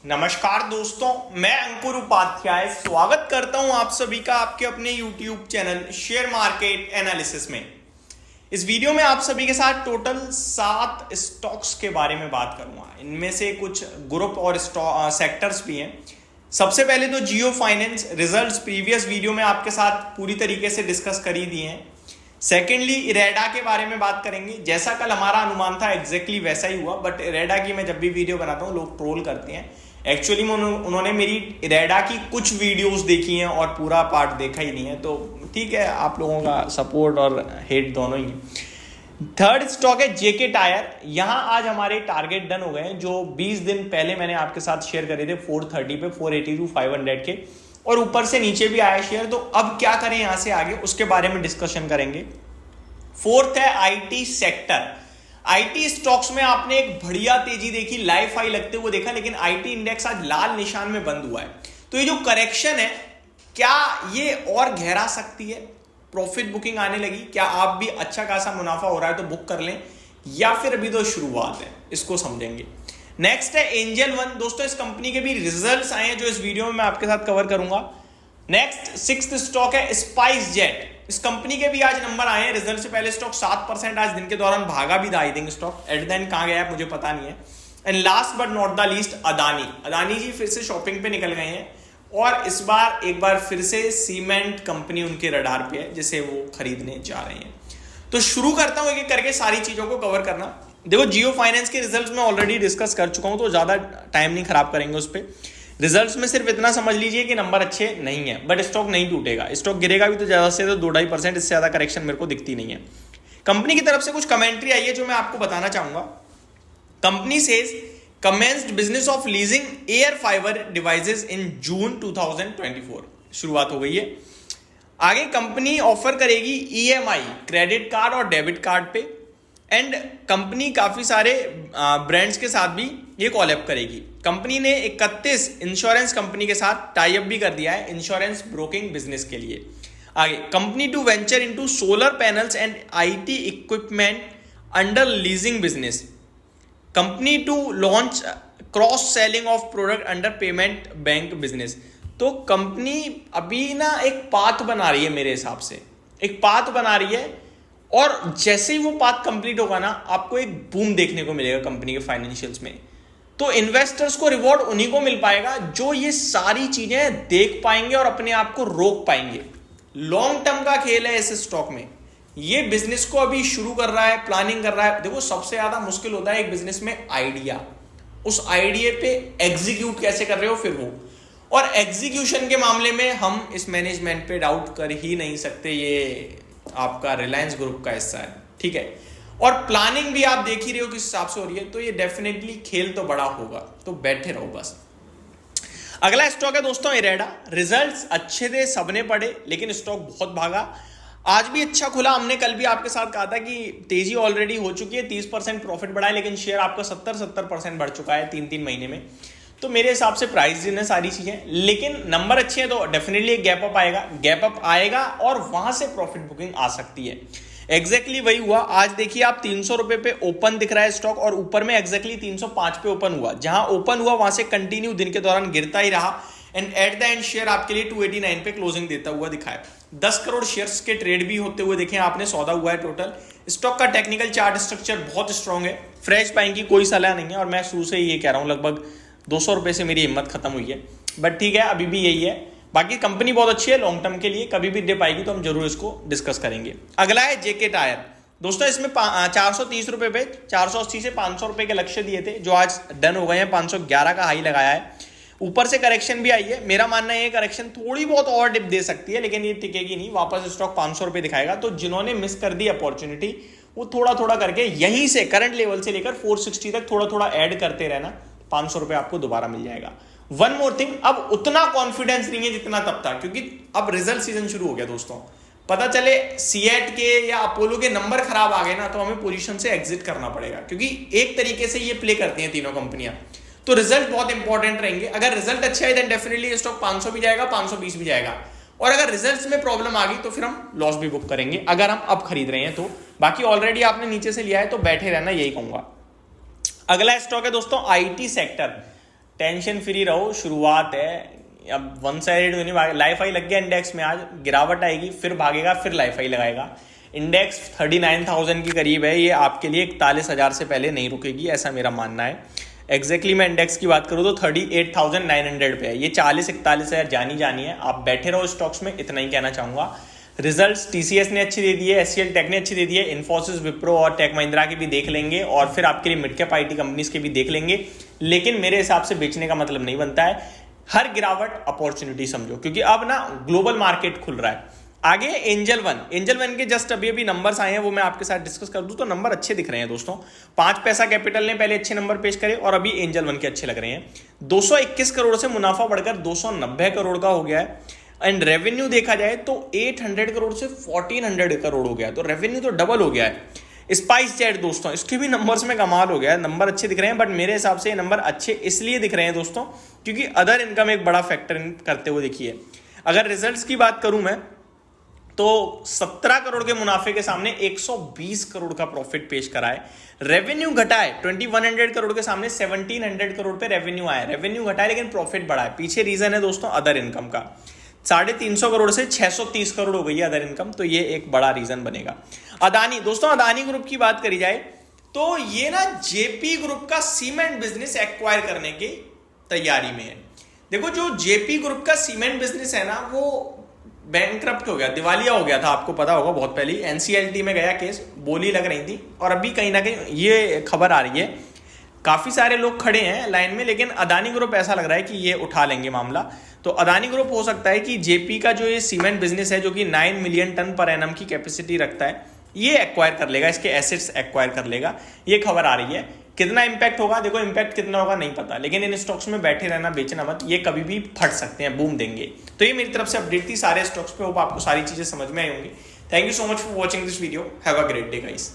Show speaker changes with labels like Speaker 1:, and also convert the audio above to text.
Speaker 1: नमस्कार दोस्तों, मैं अंकुर उपाध्याय स्वागत करता हूं आप सभी का आपके अपने YouTube channel share market analysis में। इस वीडियो में आप सभी के साथ टोटल 7 स्टॉक्स के बारे में बात करूंगा। इनमें से कुछ ग्रुप और सेक्टर्स भी हैं। सबसे पहले तो जियो फाइनेंस रिजल्ट्स प्रीवियस वीडियो में आपके साथ पूरी तरीके से डिस्कस कर ही दिए हैं। सेकेंडली इरेडा के बारे में बात करेंगे। जैसा कल हमारा अनुमान था एग्जैक्टली वैसा ही हुआ, बट इरेडा की मैं जब भी वीडियो बनाता हूँ लोग ट्रोल करते हैं। एक्चुअली में उन्होंने मेरी इरेडा की कुछ वीडियोस देखी हैं और पूरा पार्ट देखा ही नहीं है, तो ठीक है, आप लोगों का सपोर्ट और हेट दोनों ही है। थर्ड स्टॉक है जेके टायर। यहां आज हमारे टारगेट डन हो गए हैं जो 20 दिन पहले मैंने आपके साथ शेयर करे थे 430 पे 482 500 के, और ऊपर से नीचे भी आया शेयर। तो अब क्या करें यहां से आगे, उसके बारे में डिस्कशन करेंगे। फोर्थ है आईटी सेक्टर। आईटी स्टॉक्स में आपने एक बढ़िया तेजी देखी, लाइफ हाई लगते हुए देखा, लेकिन आईटी इंडेक्स आज लाल निशान में बंद हुआ है। तो ये जो करेक्शन है क्या ये और गहरा सकती है? प्रॉफिट बुकिंग आने लगी, क्या आप भी अच्छा खासा मुनाफा हो रहा है तो बुक कर लें, या फिर अभी तो शुरुआत है, इसको समझेंगे। नेक्स्ट है एंजल वन। दोस्तों इस कंपनी के भी रिजल्ट्स आए हैं जो इस वीडियो में मैं आपके साथ कवर करूंगा। नेक्स्ट सिक्स्थ स्टॉक है स्पाइस जेट। इस कंपनी के भी आज नंबर आए हैं। रिजल्ट से पहले स्टॉक 7% आज दिन के दौरान भागा भी था। I think stock at the end कहां गया मुझे पता नहीं है। And last but not the least Adani ji फिर से शॉपिंग पे निकल गए हैं, और इस बार एक बार फिर से सीमेंट कंपनी उनके रडार पे है जिसे वो खरीदने जा रहे हैं। तो शुरू करता हूं एक एक करके सारी चीजों को कवर करना। देखो जियो फाइनेंस के रिजल्ट्स में ऑलरेडी डिस्कस कर चुका हूं, तो ज्यादा टाइम नहीं खराब करेंगे उस पर। रिजल्ट्स में सिर्फ इतना समझ लीजिए कि नंबर अच्छे नहीं है, बट स्टॉक नहीं टूटेगा। स्टॉक गिरेगा भी तो ज्यादा से 2-2.5%, इससे ज्यादा करेक्शन मेरे को दिखती नहीं है। कंपनी की तरफ से कुछ कमेंट्री आई है जो मैं आपको बताना चाहूंगा। Company says commenced business of leasing air fibre devices in June 2024। शुरुआत हो गई है। आगे कंपनी ऑफर करेगी ईएमआई क्रेडिट कार्ड और डेबिट कार्ड पे, एंड कंपनी काफी सारे ब्रांड्स के साथ भी ये कॉलैब करेगी। कंपनी ने 31 इंश्योरेंस कंपनी के साथ टाई अप भी कर दिया है इंश्योरेंस ब्रोकिंग बिजनेस के लिए। आगे company to venture into solar panels and IT equipment under leasing business. Company to launch cross selling of product under payment bank business. तो कंपनी अभी ना एक पाथ बना रही है, मेरे हिसाब से एक पाथ बना रही है, और जैसे ही वो पाथ कंप्लीट होगा ना आपको एक बूम देखने को मिलेगा कंपनी के फाइनेंशियल्स में। तो इन्वेस्टर्स को रिवॉर्ड उन्हीं को मिल पाएगा जो ये सारी चीजें देख पाएंगे और अपने आप को रोक पाएंगे। लॉन्ग टर्म का खेल है इस स्टॉक में। ये बिजनेस को अभी शुरू कर रहा है, प्लानिंग कर रहा है। देखो सबसे ज्यादा मुश्किल होता है एक बिजनेस में आइडिया, उस आइडिया पे एग्जीक्यूट कैसे कर रहे हो फिर वो, और एग्जीक्यूशन के मामले में हम इस मैनेजमेंट पे डाउट कर ही नहीं सकते। ये आपका रिलायंस ग्रुप का हिस्सा है, ठीक है, और प्लानिंग भी आप देख ही रहे हो किस हिसाब से हो रही है। तो ये डेफिनेटली खेल तो बड़ा होगा, तो बैठे रहो बस। अगला स्टॉक है दोस्तों इरेडा। रिजल्ट्स अच्छे थे, सबने पढ़े, लेकिन स्टॉक बहुत भागा। आज भी अच्छा खुला। हमने कल भी आपके साथ कहा था कि तेजी ऑलरेडी हो चुकी है, 30% प्रॉफिट बढ़ा है, लेकिन शेयर आपका 70% बढ़ चुका है 3-3 महीने में। तो मेरे हिसाब से प्राइस है सारी चीजें, लेकिन नंबर अच्छे हैं तो डेफिनेटली एक गैप अप आएगा और वहां से प्रॉफिट बुकिंग आ सकती है। एग्जैक्टली वही हुआ। आज देखिए आप 300 रुपए पे ओपन दिख रहा है स्टॉक, और ऊपर में एग्जैक्टली 305 पे ओपन हुआ। जहां ओपन हुआ वहां से कंटिन्यू दिन के दौरान गिरता ही रहा, and eight the and share आपके लिए 289 पे क्लोजिंग देता हुआ दिखाया। 10 करोड़ शेयर्स के ट्रेड भी होते हुए देखें आपने, सौदा हुआ है टोटल। स्टॉक का टेक्निकल चार्ट स्ट्रक्चर बहुत स्ट्रॉन्ग है, फ्रेश बाइंग की कोई सलाह नहीं है, और मैं शुरू से ये कह रहा हूं लगभग 200 रुपए से मेरी हिम्मत खत्म हुई है, बट ठीक है अभी भी यही है। बाकी कंपनी बहुत अच्छी है लॉन्ग टर्म के लिए, कभी भी डिप आएगी तो हम जरूर इसको डिस्कस करेंगे। अगला है जेके टायर। दोस्तों इसमें 430 रुपए पे 480 से 500 रुपए के लक्ष्य दिए थे, जो आज डन हो गए हैं। 511 का हाई लगाया है, ऊपर से करेक्शन भी आई है। मेरा मानना है करेक्शन थोड़ी बहुत और डिप दे सकती है, लेकिन ये टिकेगी नहीं, वापस स्टॉक 500 रुपए दिखाएगा। तो जिन्होंने मिस कर दी अपॉर्चुनिटी वो थोड़ा थोड़ा करके यहीं से करंट लेवल से लेकर 460 तक थोड़ा थोड़ा ऐड करते रहना, 500 रुपए आपको दोबारा मिल जाएगा। वन मोर थिंग, अब उतना कॉन्फिडेंस नहीं है जितना तब था, क्योंकि अब रिजल्ट सीजन शुरू हो गया दोस्तों। पता चले सीएट के या अपोलो के नंबर खराब आ गए ना, तो हमें पोजीशन से एग्जिट करना पड़ेगा, क्योंकि एक तरीके से ये प्ले करती हैं तीनों कंपनियां। तो रिजल्ट बहुत इंपॉर्टेंट रहेंगे। अगर रिजल्ट अच्छा है देन डेफिनेटली स्टॉक 500 भी जाएगा, 520 भी जाएगा, और अगर रिजल्ट्स में प्रॉब्लम आ गई तो फिर हम लॉस भी बुक करेंगे अगर हम अब खरीद रहे हैं तो। बाकी ऑलरेडी आपने नीचे से लिया है तो बैठे रहना, यही कहूंगा। अगला स्टॉक है दोस्तों आईटी सेक्टर। टेंशन फ्री रहो, शुरुआत है। अब वन साइडेड तो नहीं, लाइफ हाई लग गया इंडेक्स में, आज गिरावट आएगी, फिर भागेगा, फिर लाइफ हाई लगाएगा। इंडेक्स 39,000 के करीब है, ये आपके लिए 41,000 से पहले नहीं रुकेगी, ऐसा मेरा मानना है। एग्जैक्टली मैं इंडेक्स की बात करूँ तो 38,900 पे है, ये 40-41,000 जानी है। आप बैठे रहो स्टॉक्स में, इतना ही कहना चाहूँगा। रिजल्ट्स टीसीएस ने अच्छी दे दी है, एचसीएल टेक ने अच्छी दे दी है, इन्फोसिस, विप्रो और टेक महिंद्रा के भी देख लेंगे, और फिर आपके लिए मिड कैप आईटी कंपनीज के भी देख लेंगे। लेकिन मेरे हिसाब से बेचने का मतलब नहीं बनता है, हर गिरावट अपॉर्चुनिटी समझो, क्योंकि अब ना ग्लोबल मार्केट खुल रहा है। आगे एंजल वन के जस्ट अभी नंबर्स आए हैं, वो मैं आपके साथ डिस्कस कर दूं तो नंबर अच्छे दिख रहे हैं दोस्तों। 5 पैसा कैपिटल ने पहले अच्छे नंबर पेश करे और अभी एंजल वन के अच्छे लग रहे हैं। 221 करोड़ से मुनाफा बढ़कर 290 करोड़ का हो गया है। एंड रेवेन्यू देखा जाए तो 800 करोड़ से 1400 करोड़ हो गया है, तो रेवेन्यू तो डबल हो गया है। स्पाइस जेट दोस्तों, इसके भी नंबर्स में कमाल हो गया है, नंबर अच्छे दिख रहे हैं, बट मेरे हिसाब से ये नंबर अच्छे इसलिए दिख रहे हैं दोस्तों क्योंकि अदर इनकम एक बड़ा फैक्टर करते हुए दिखिए। अगर रिजल्ट्स की बात करूं मैं तो 17 करोड़ के मुनाफे के सामने 120 करोड़ का प्रॉफिट पेश करा है। रेवेन्यू घटा है, 2100 करोड़ के सामने 1700 करोड़ पे रेवेन्यू आया। रेवेन्यू घटा है लेकिन प्रॉफिट बढ़ा है। पीछे रीजन है दोस्तों अदर इनकम का, 350 करोड़ से 630 करोड़ हो गई है अदर इनकम, तो ये एक बड़ा रीजन बनेगा। अदानी दोस्तों, अदानी ग्रुप की बात करी जाए तो ये ना जेपी ग्रुप का सीमेंट बिजनेस एक्वायर करने की तैयारी में है। देखो, जो जेपी ग्रुप का सीमेंट बिजनेस है ना, वो बैंकक्रप्ट हो गया, दिवालिया हो गया था, आपको पता होगा बहुत पहले। एनसीएलटी में गया केस, बोली लग रही थी, और अभी कहीं ना कहीं ये खबर आ रही है, काफी सारे लोग खड़े हैं लाइन में, लेकिन अदानी ग्रुप ऐसा लग रहा है कि ये उठा लेंगे मामला। तो अदानी ग्रुप हो सकता है कि जेपी का जो ये सीमेंट बिजनेस है, जो कि 9 मिलियन टन पर एनम की कैपेसिटी रखता है, ये एक्वायर कर लेगा, इसके एसेट्स एक्वायर कर लेगा, ये खबर आ रही है। कितना इंपैक्ट होगा, देखो इंपैक्ट कितना होगा नहीं पता, लेकिन इन स्टॉक्स में बैठे रहना, बेचना मत, ये कभी भी फट सकते हैं, बूम देंगे। तो ये मेरी तरफ से अपडेट थी सारे स्टॉक्स पे, होप आपको सारी चीजें समझ में आई होंगी। Thank you so much for watching this video, have a great day guys.